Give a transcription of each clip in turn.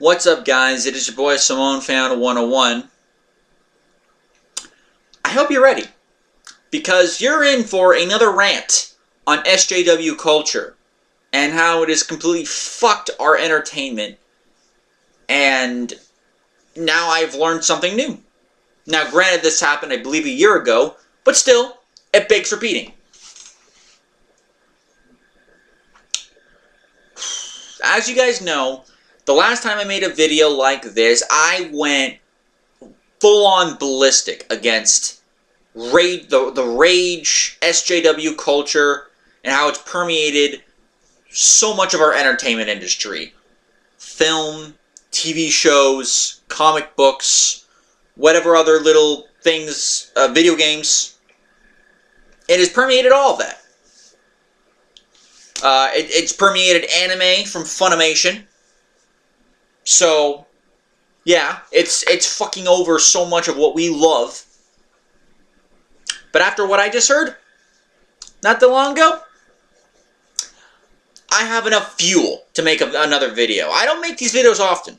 What's up, guys? It is your boy Simone Fan 101. I hope you're ready, because you're in for another rant on SJW culture and how it has completely fucked our entertainment, and now I've learned something new. Now, granted, this happened, I believe, a year ago, but still, it begs repeating. As you guys know, the last time I made a video like this, I went full-on ballistic against the rage, SJW culture, and how it's permeated so much of our entertainment industry. Film, TV shows, comic books, whatever other little things, video games. It has permeated all of that. It's permeated anime from Funimation. So, yeah, it's fucking over so much of what we love. But after what I just heard, not that long ago, I have enough fuel to make another video. I don't make these videos often.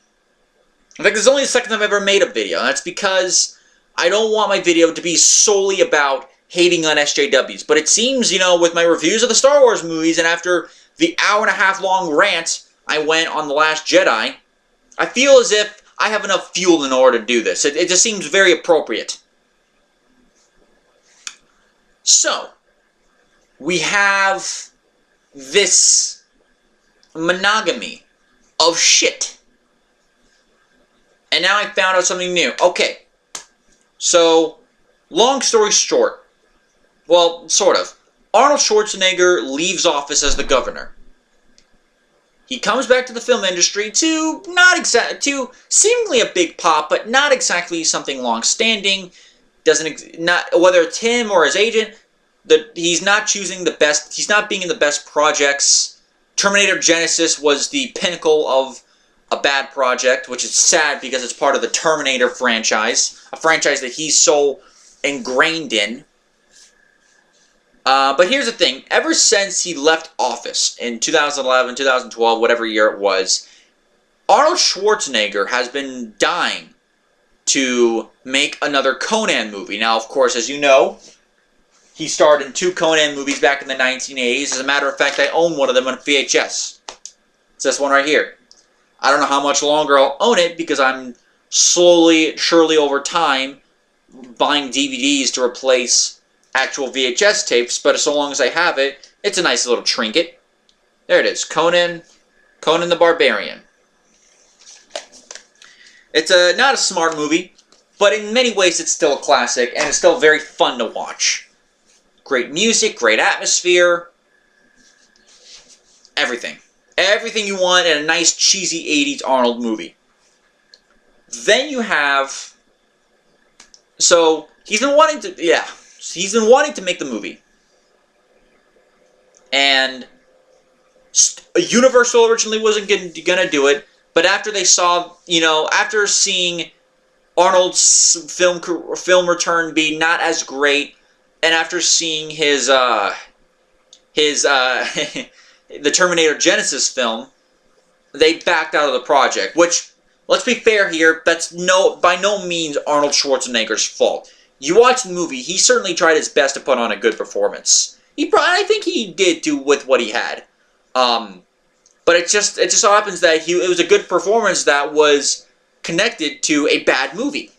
In fact, this is only the second time I've ever made a video, and that's because I don't want my video to be solely about hating on SJWs. But it seems, you know, with my reviews of the Star Wars movies, and after the hour-and-a-half long rant I went on The Last Jedi, I feel as if I have enough fuel in order to do this. It just seems very appropriate. So, we have this monogamy of shit. And now I found out something new. Okay, so, long story short, well, sort of. Arnold Schwarzenegger leaves office as the governor. He comes back to the film industry to seemingly a big pop, but not exactly something long-standing. Whether it's him or his agent, he's not choosing the best. He's not being in the best projects. Terminator Genisys was the pinnacle of a bad project, which is sad because it's part of the Terminator franchise, a franchise that he's so ingrained in. But here's the thing, ever since he left office in 2011, 2012, whatever year it was, Arnold Schwarzenegger has been dying to make another Conan movie. Now, of course, as you know, he starred in 2 Conan movies back in the 1980s. As a matter of fact, I own one of them on VHS. It's this one right here. I don't know how much longer I'll own it because I'm slowly, surely over time, buying DVDs to replace actual VHS tapes, but so long as I have it, it's a nice little trinket. There it is, Conan the Barbarian. It's not a smart movie, but in many ways it's still a classic, and it's still very fun to watch. Great music, great atmosphere, everything. Everything you want in a nice, cheesy 80s Arnold movie. Then you have... So, he's been wanting to make the movie. And Universal originally wasn't gonna do it, but after they saw, you know, after seeing Arnold's film return be not as great, and after seeing his the Terminator Genisys film, they backed out of the project, which, let's be fair here, that's by no means Arnold Schwarzenegger's fault. You watch the movie, he certainly tried his best to put on a good performance. I think he did do with what he had. But it just so happens that it was a good performance that was connected to a bad movie.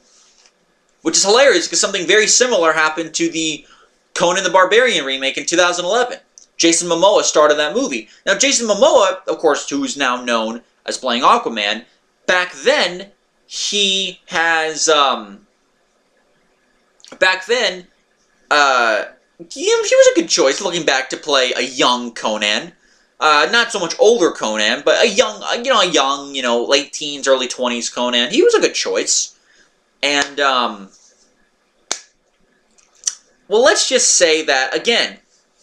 Which is hilarious, because something very similar happened to the Conan the Barbarian remake in 2011. Jason Momoa starred in that movie. Now, Jason Momoa, of course, who's now known as playing Aquaman, back then, he was a good choice, looking back, to play a young Conan. Not so much older Conan, but a young, late teens, early 20s Conan. He was a good choice. And, well, let's just say that, again,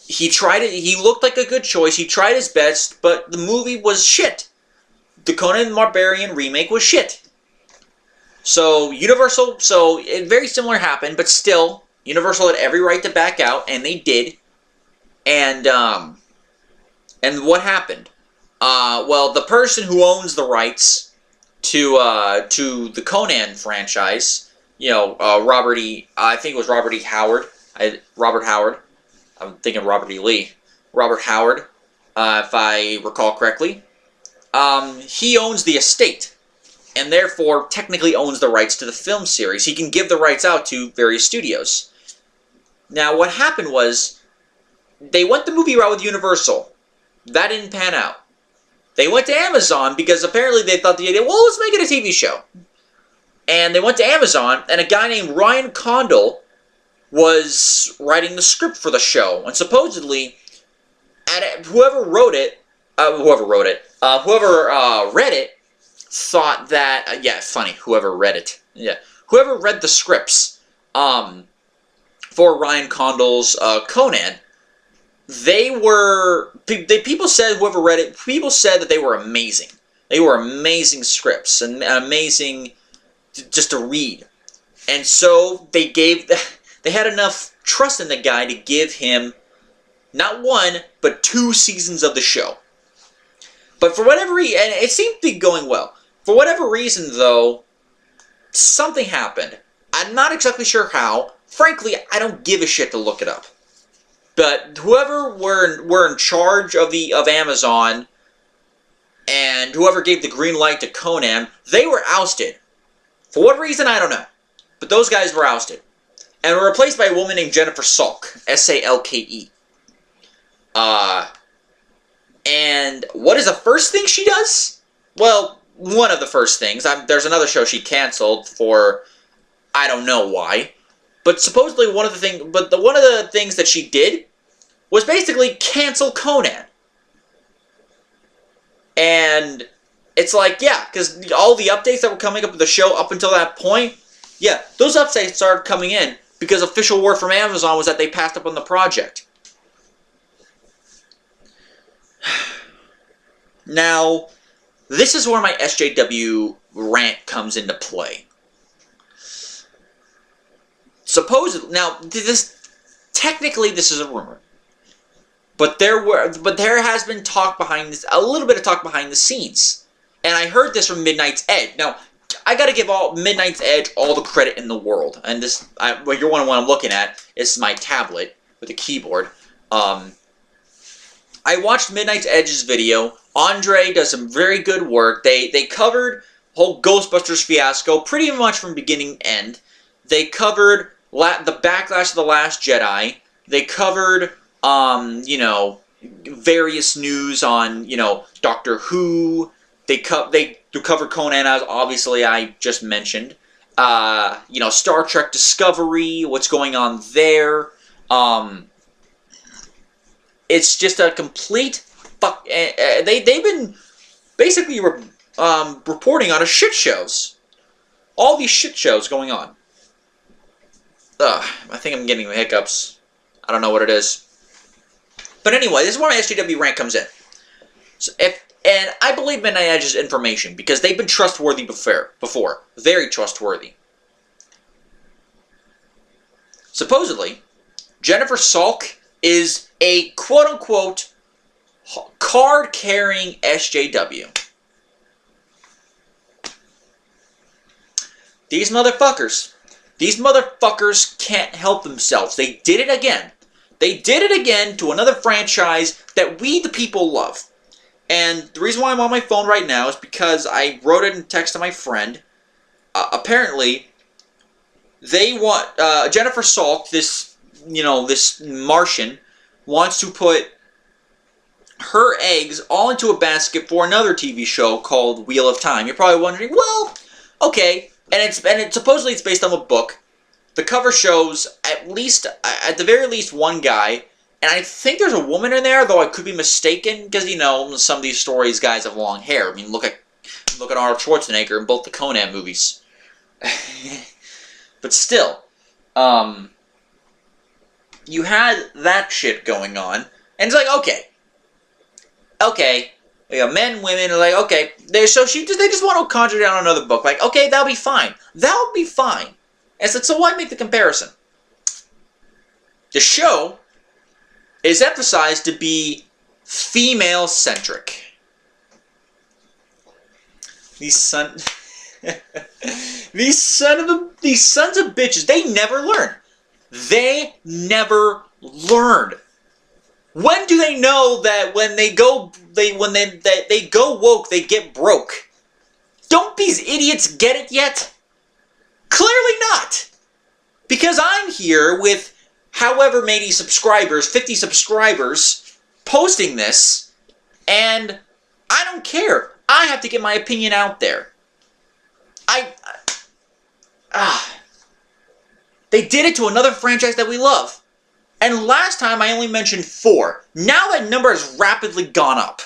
he tried it, he looked like a good choice, he tried his best, but the movie was shit. The Conan the Barbarian remake was shit. So, very similar happened, but still, Universal had every right to back out, and they did. And what happened? Well, the person who owns the rights to the Conan franchise. You know, I think it was Robert E. Howard. Robert Howard. I'm thinking Robert E. Lee. Robert Howard, if I recall correctly. He owns the estate, and therefore technically owns the rights to the film series. He can give the rights out to various studios. Now, what happened was, they went the movie route with Universal. That didn't pan out. They went to Amazon because apparently they thought the idea, well, let's make it a TV show. And they went to Amazon, and a guy named Ryan Condal was writing the script for the show. And supposedly, whoever read it, thought that, yeah, funny, whoever read it. Yeah, whoever read the scripts for Ryan Condal's Conan, people said, whoever read it, people said that they were amazing. They were amazing scripts and amazing just to read. And so they had enough trust in the guy to give him not one, but 2 seasons of the show. But for whatever reason, and it seemed to be going well. For whatever reason, though, something happened. I'm not exactly sure how. Frankly, I don't give a shit to look it up. But whoever were in charge of Amazon, and whoever gave the green light to Conan, they were ousted. For what reason, I don't know. But those guys were ousted. And were replaced by a woman named Jennifer Salke. S-A-L-K-E. And what is the first thing she does? Well, one of the first things. There's another show she canceled for, I don't know why. But supposedly one of the things that she did was basically cancel Conan. And it's like, yeah, because all the updates that were coming up with the show up until that point, yeah, those updates started coming in because official word from Amazon was that they passed up on the project. Now, this is where my SJW rant comes into play. Supposedly, now technically this is a rumor, but there has been talk behind this, a little bit of talk behind the scenes, and I heard this from Midnight's Edge. Now, I gotta give Midnight's Edge all the credit in the world, and what you're wondering what I'm looking at is my tablet with a keyboard. I watched Midnight's Edge's video. Andre does some very good work. They covered whole Ghostbusters fiasco pretty much from beginning to end. They covered the backlash of The Last Jedi. They covered, you know, various news on, you know, Doctor Who. They covered Conan, as obviously I just mentioned. You know, Star Trek Discovery, what's going on there. It's just a complete fuck. They've been basically reporting on a shit shows. All these shit shows going on. I think I'm getting the hiccups. I don't know what it is. But anyway, this is where my SJW rant comes in. So and I believe Midnight Edge's information because they've been trustworthy before. Very trustworthy. Supposedly, Jennifer Salke is a quote-unquote card-carrying SJW. These motherfuckers can't help themselves. They did it again. They did it again to another franchise that we, the people, love. And the reason why I'm on my phone right now is because I wrote it in text to my friend. Apparently, they want Jennifer Salke, this Martian, wants to put her eggs all into a basket for another TV show called Wheel of Time. You're probably wondering, well, okay, and supposedly it's based on a book. The cover shows at the very least one guy, and I think there's a woman in there, though I could be mistaken, because you know some of these stories guys have long hair. I mean, look at Arnold Schwarzenegger in both the Conan movies. But still, you had that shit going on, and it's like, okay, you know, men, women are like, okay, they just want to conjure down another book, like, okay, that'll be fine, and so why make the comparison? The show is emphasized to be female-centric. These sons of bitches, they never learn. They never learn. When do they know that when they go woke, they get broke? Don't these idiots get it yet? Clearly not. Because I'm here with however many subscribers, 50 subscribers, posting this, and I don't care. I have to get my opinion out there. They did it to another franchise that we love. And last time I only mentioned 4. Now that number has rapidly gone up.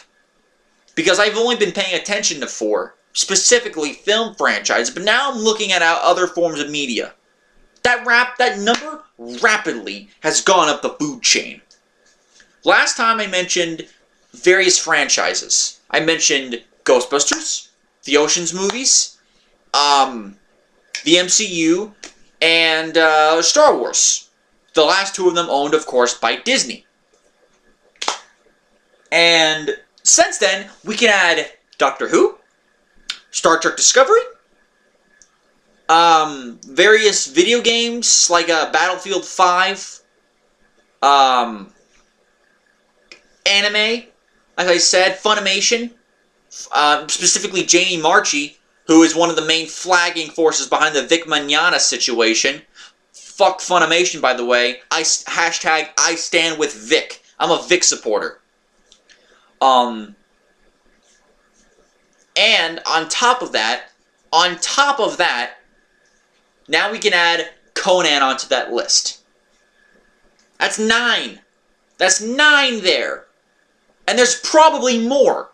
Because I've only been paying attention to 4. Specifically film franchises. But now I'm looking at other forms of media. That number rapidly has gone up the food chain. Last time I mentioned various franchises. I mentioned Ghostbusters, the Ocean's movies, the MCU, and Star Wars. The last 2 of them owned, of course, by Disney. And since then, we can add Doctor Who, Star Trek Discovery, various video games like Battlefield 5, anime, like I said, Funimation, specifically Janie Marchi, who is one of the main flagging forces behind the Vic Mignogna situation. Fuck Funimation, by the way. Hashtag I stand with Vic. I'm a Vic supporter. And on top of that, now we can add Conan onto that list. That's 9. That's 9 there. And there's probably more.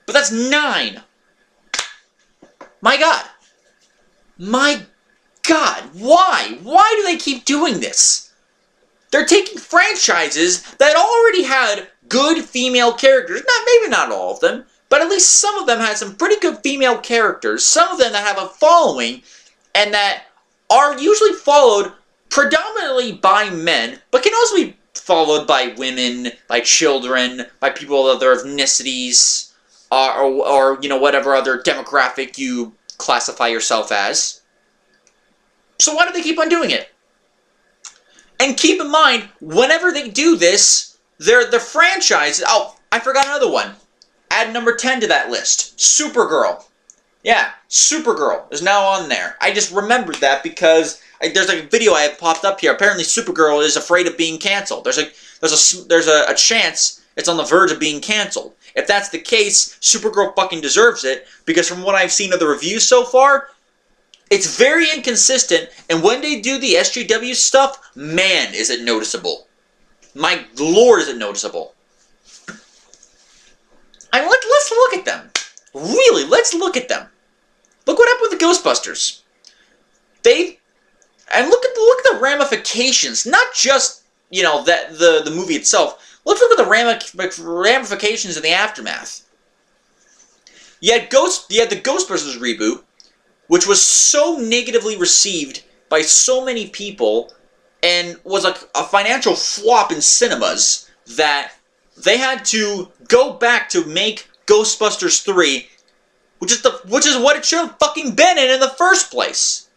But that's 9. My God. My God. Why? Why do they keep doing this? They're taking franchises that already had good female characters. Maybe not all of them, but at least some of them had some pretty good female characters. Some of them that have a following and that are usually followed predominantly by men, but can also be followed by women, by children, by people of other ethnicities, or you know, whatever other demographic you classify yourself as. So why do they keep on doing it? And keep in mind, whenever they do this, the franchise... Oh, I forgot another one. Add number 10 to that list. Supergirl. Yeah, Supergirl is now on there. I just remembered that because there's a video I have popped up here. Apparently Supergirl is afraid of being canceled. There's a chance it's on the verge of being canceled. If that's the case, Supergirl fucking deserves it, because from what I've seen of the reviews so far, it's very inconsistent, and when they do the SJW stuff, man, is it noticeable. My lord, is it noticeable. Let's look at them. Really, let's look at them. Look what happened with the Ghostbusters. And look at the ramifications, not just, you know, the movie itself. Let's look at the ramifications in the aftermath. You had the Ghostbusters reboot, which was so negatively received by so many people and was a financial flop in cinemas that they had to go back to make Ghostbusters 3, which is what it should have fucking been in the first place.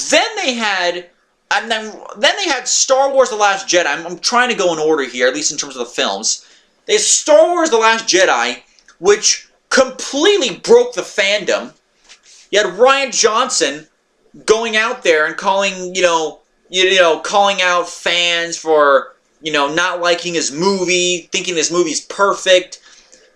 Then they had Star Wars The Last Jedi. I'm trying to go in order here, at least in terms of the films. They had Star Wars The Last Jedi, which completely broke the fandom. You had Rian Johnson going out there and calling out fans for, not liking his movie, thinking this movie's perfect,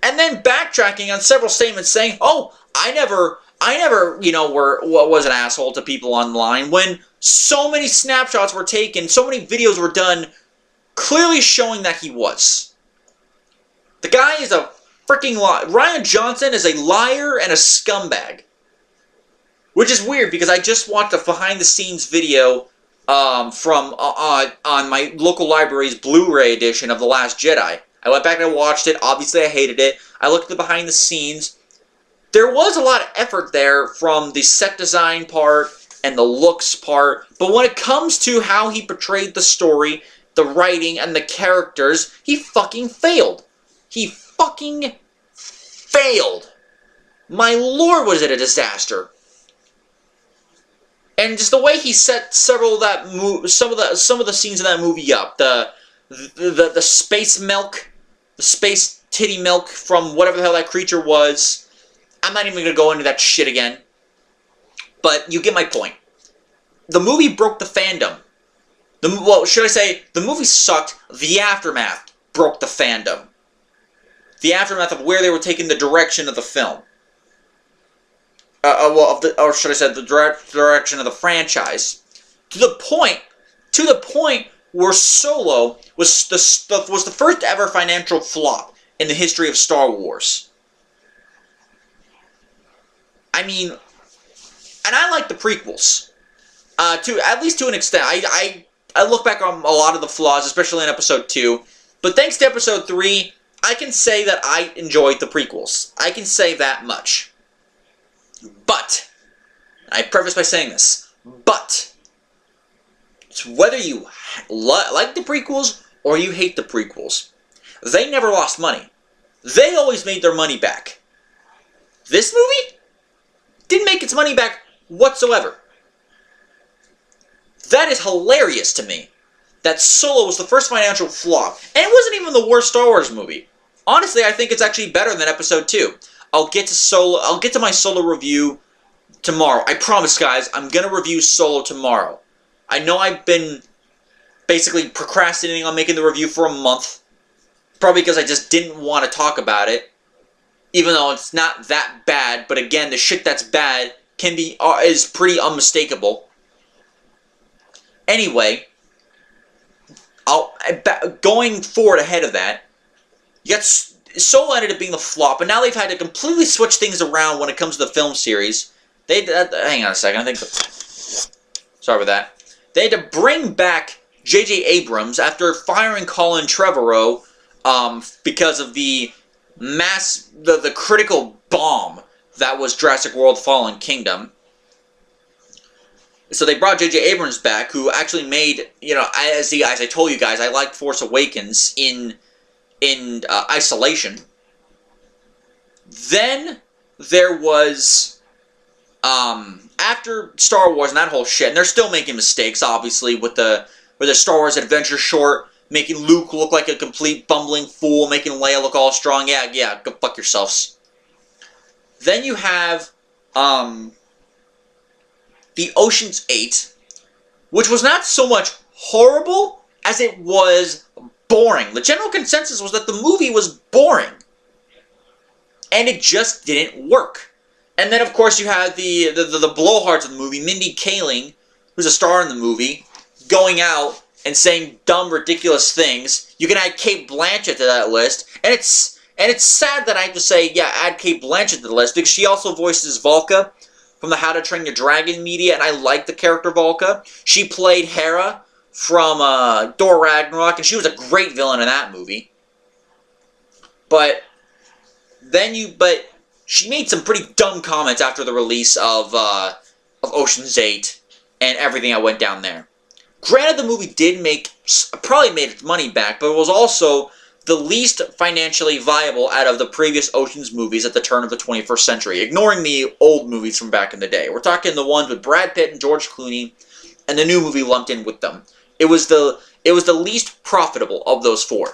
and then backtracking on several statements saying, "Oh, I never, was an asshole to people online," when so many snapshots were taken, so many videos were done, clearly showing that he was. The guy is a freaking liar. Rian Johnson is a liar and a scumbag. Which is weird, because I just watched a behind-the-scenes video from on my local library's Blu-ray edition of The Last Jedi. I went back and I watched it. Obviously, I hated it. I looked at the behind-the-scenes. There was a lot of effort there from the set design part and the looks part, but when it comes to how he portrayed the story, the writing, and the characters, he fucking failed. He fucking failed. My lord, was it a disaster! And just the way he set several of that some of the scenes in that movie up, the space milk, the space titty milk from whatever the hell that creature was. I'm not even gonna go into that shit again. But you get my point. The movie broke the fandom. Well, should I say, the movie sucked. The aftermath broke the fandom. The aftermath of where they were taking the direction of the film. Or should I say, the direction of the franchise. To the point where Solo was the first ever financial flop in the history of Star Wars. I mean, and I like the prequels, at least to an extent. I look back on a lot of the flaws, especially in Episode 2, but thanks to Episode 3, I can say that I enjoyed the prequels. I can say that much. But, I preface by saying this, but, it's whether you like the prequels or you hate the prequels, they never lost money. They always made their money back. This movie didn't make its money back whatsoever. That is hilarious to me. That Solo was the first financial flop. And it wasn't even the worst Star Wars movie. Honestly, I think it's actually better than Episode 2. I'll get to my Solo review tomorrow. I promise, guys, I'm going to review Solo tomorrow. I know I've been basically procrastinating on making the review for a month. Probably because I just didn't want to talk about it. Even though it's not that bad. But again, the shit that's bad is pretty unmistakable. Anyway, going forward ahead of that, you got Solo ended up being the flop, and now they've had to completely switch things around when it comes to the film series. Hang on a second, sorry about that. They had to bring back J.J. Abrams after firing Colin Trevorrow because of the critical bomb that was Jurassic World Fallen Kingdom. So they brought J.J. Abrams back, who actually made, as I told you guys, I liked Force Awakens in isolation. Then there was, after Star Wars and that whole shit, and they're still making mistakes, obviously, with the Star Wars Adventure short, making Luke look like a complete bumbling fool, making Leia look all strong. Yeah, go fuck yourselves. Then you have, the Ocean's 8, which was not so much horrible as it was boring. The general consensus was that the movie was boring. And it just didn't work. And then, of course, you have the blowhards of the movie, Mindy Kaling, who's a star in the movie, going out and saying dumb, ridiculous things. You can add Cate Blanchett to that list. And it's sad that I have to say, yeah, add Cate Blanchett to the list, because she also voices Volka from the How to Train Your Dragon media, and I like the character Volka. She played Hera from Thor Ragnarok, and she was a great villain in that movie. But she made some pretty dumb comments after the release of Ocean's 8 and everything that went down there. Granted, the movie probably made its money back, but it was also the least financially viable out of the previous Ocean's movies at the turn of the 21st century, ignoring the old movies from back in the day. We're talking the ones with Brad Pitt and George Clooney, and the new movie lumped in with them. It was the least profitable of those four.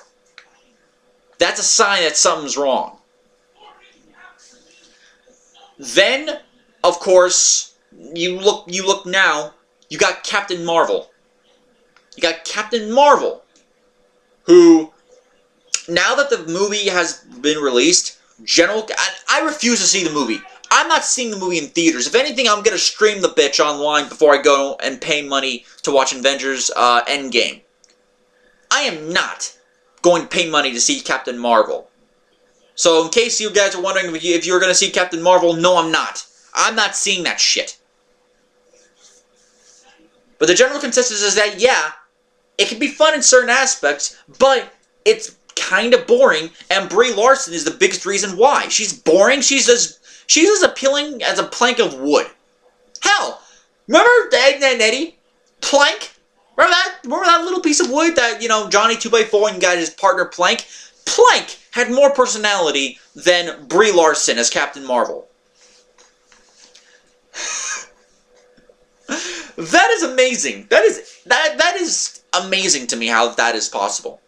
That's a sign that something's wrong. Then, of course, you look now, you got Captain Marvel. You got Captain Marvel, who, now that the movie has been released, I refuse to see the movie. I'm not seeing the movie in theaters. If anything, I'm going to stream the bitch online before I go and pay money to watch Avengers Endgame. I am not going to pay money to see Captain Marvel. So in case you guys are wondering if you're going to see Captain Marvel, no, I'm not. I'm not seeing that shit. But the general consensus is that, yeah, it can be fun in certain aspects, but it's kind of boring, and Brie Larson is the biggest reason why. She's boring. She's as appealing as a plank of wood. Hell, remember Ed and Eddie? Plank? Remember that little piece of wood that, Johnny 2x4 and got his partner Plank? Plank had more personality than Brie Larson as Captain Marvel. That is amazing. That is amazing to me how that is possible.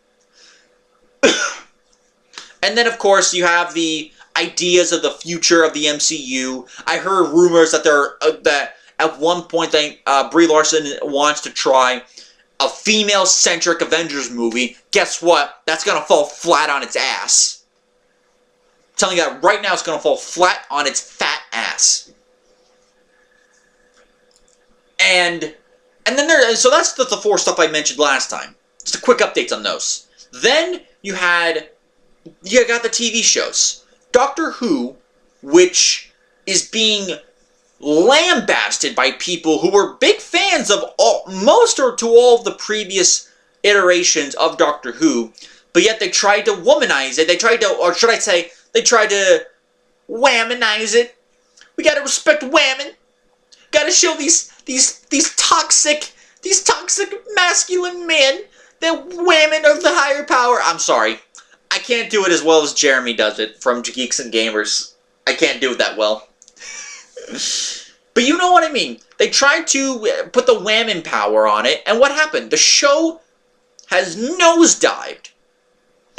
And then, of course, you have the ideas of the future of the MCU. I heard rumors that that at one point Brie Larson wants to try a female-centric Avengers movie. Guess what? That's gonna fall flat on its ass. I'm telling you that right now, it's gonna fall flat on its fat ass. And then so that's the four stuff I mentioned last time. Just a quick updates on those. Then you got the TV shows. Doctor Who, which is being lambasted by people who were big fans of most or to all of the previous iterations of Doctor Who, but yet they tried to womanize it. They tried to, or should I say, they tried to whammonize it. We gotta respect whammon. Gotta show these toxic masculine men that women are the higher power. I'm sorry. I can't do it as well as Jeremy does it from Geeks and Gamers. I can't do it that well. But you know what I mean. They tried to put the whammon power on it, and what happened? The show has nosedived.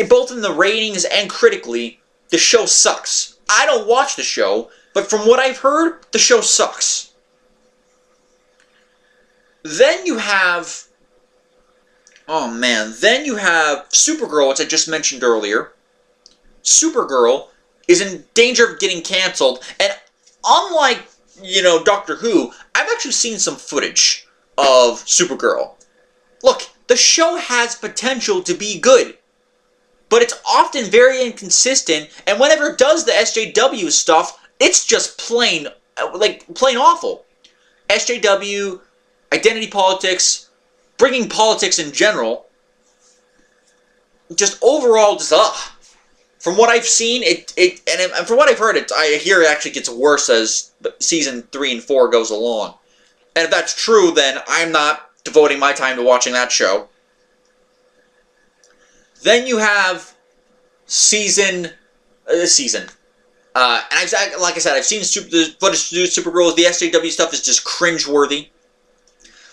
Both in the ratings and critically, the show sucks. I don't watch the show, but from what I've heard, the show sucks. Then you have... oh man, then you have Supergirl, which I just mentioned earlier. Supergirl is in danger of getting canceled, and unlike, Doctor Who, I've actually seen some footage of Supergirl. Look, the show has potential to be good, but it's often very inconsistent, and whenever it does the SJW stuff, it's just plain awful. SJW, identity politics, bringing politics in general, just overall, just From what I've seen, and from what I've heard, I hear it actually gets worse as season 3 and 4 goes along. And if that's true, then I'm not devoting my time to watching that show. Then you have season. And like I said, I've seen the footage to do Supergirl. The SJW stuff is just cringeworthy.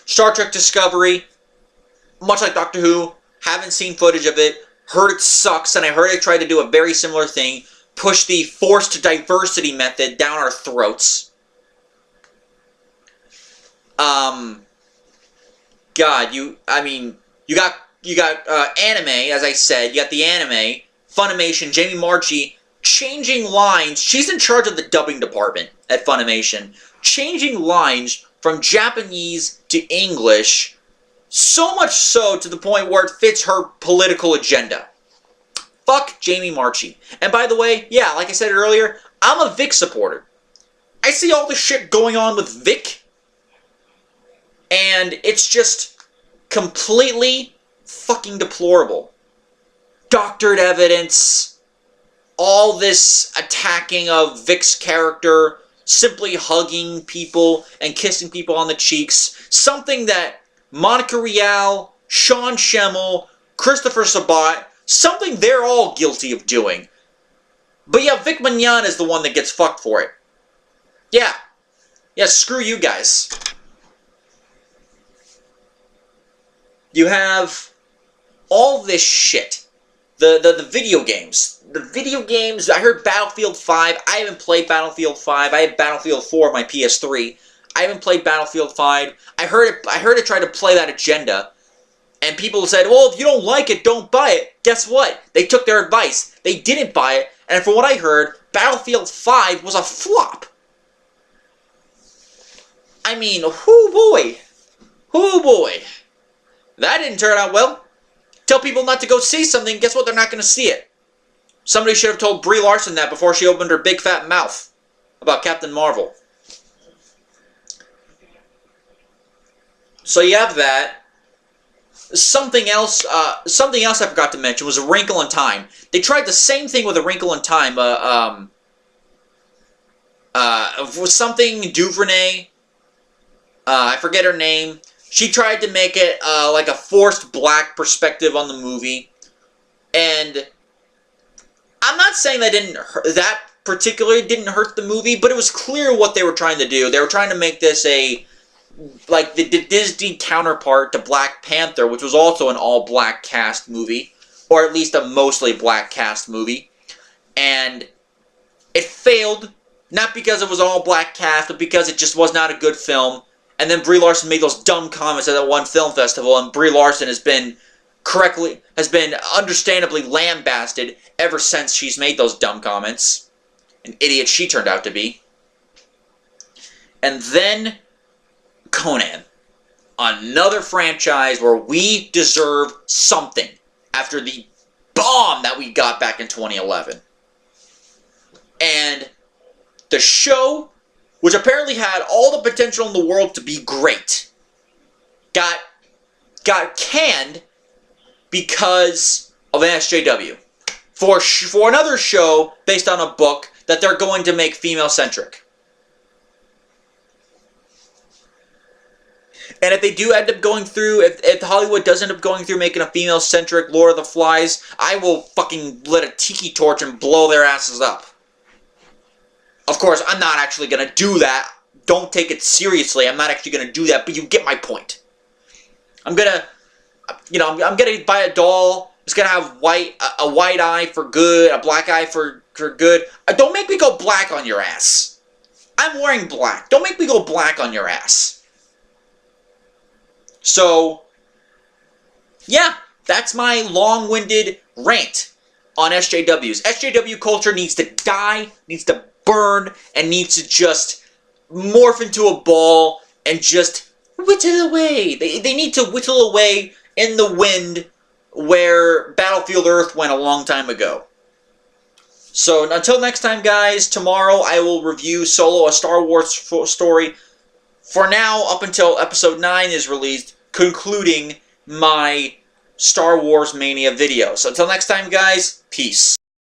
Star Trek Discovery, much like Doctor Who, haven't seen footage of it. Heard it sucks, and I heard it tried to do a very similar thing. Push the forced diversity method down our throats. God, you got anime, as I said. You got the anime, Funimation, Jamie Marchi, changing lines. She's in charge of the dubbing department at Funimation. Changing lines from Japanese to English, so much so to the point where it fits her political agenda. Fuck Jamie Marchi. And by the way, yeah, like I said earlier, I'm a Vic supporter. I see all the shit going on with Vic, and it's just completely fucking deplorable. Doctored evidence, all this attacking of Vic's character, simply hugging people and kissing people on the cheeks, something that Monica Rial, Sean Schemmel, Christopher Sabat, something they're all guilty of doing. But yeah, Vic Mignogna is the one that gets fucked for it. Yeah, screw you guys. You have all this shit. The video games. The video games, I heard Battlefield 5. I haven't played Battlefield 5. I have Battlefield 4 on my PS3. I haven't played Battlefield 5. I heard it try to play that agenda. And people said, well, if you don't like it, don't buy it. Guess what? They took their advice. They didn't buy it. And from what I heard, Battlefield 5 was a flop. I mean, oh boy. That didn't turn out well. Tell people not to go see something, guess what? They're not going to see it. Somebody should have told Brie Larson that before she opened her big fat mouth about Captain Marvel. So you have that. Something else I forgot to mention was A Wrinkle in Time. They tried the same thing with A Wrinkle in Time. Was something Duvernay. I forget her name. She tried to make it like a forced black perspective on the movie, and I'm not saying that particularly didn't hurt the movie, but it was clear what they were trying to do. They were trying to make this like the Disney counterpart to Black Panther, which was also an all-black cast movie, or at least a mostly black cast movie. And it failed, not because it was all black cast, but because it just was not a good film. And then Brie Larson made those dumb comments at that one film festival, and Brie Larson has been understandably lambasted ever since she's made those dumb comments. An idiot she turned out to be. And then Conan. Another franchise where we deserve something after the bomb that we got back in 2011. And the show, which apparently had all the potential in the world to be great, got canned because of an SJW. For another show based on a book that they're going to make female-centric. And if they do end up going through, if Hollywood does end up going through making a female-centric Lord of the Flies, I will fucking lit a tiki torch and blow their asses up. Of course, I'm not actually going to do that. Don't take it seriously. I'm not actually going to do that, but you get my point. I'm going to, I'm going to buy a doll. It's going to have a white eye for good, a black eye for good. Don't make me go black on your ass. I'm wearing black. Don't make me go black on your ass. So, yeah, that's my long-winded rant on SJWs. SJW culture needs to die, needs to burn, and needs to just morph into a ball and just whittle away. They need to whittle away in the wind where Battlefield Earth went a long time ago. So, until next time, guys, tomorrow I will review Solo, a Star Wars story. For now, up until Episode 9 is released, concluding my Star Wars Mania video. So, until next time, guys, peace.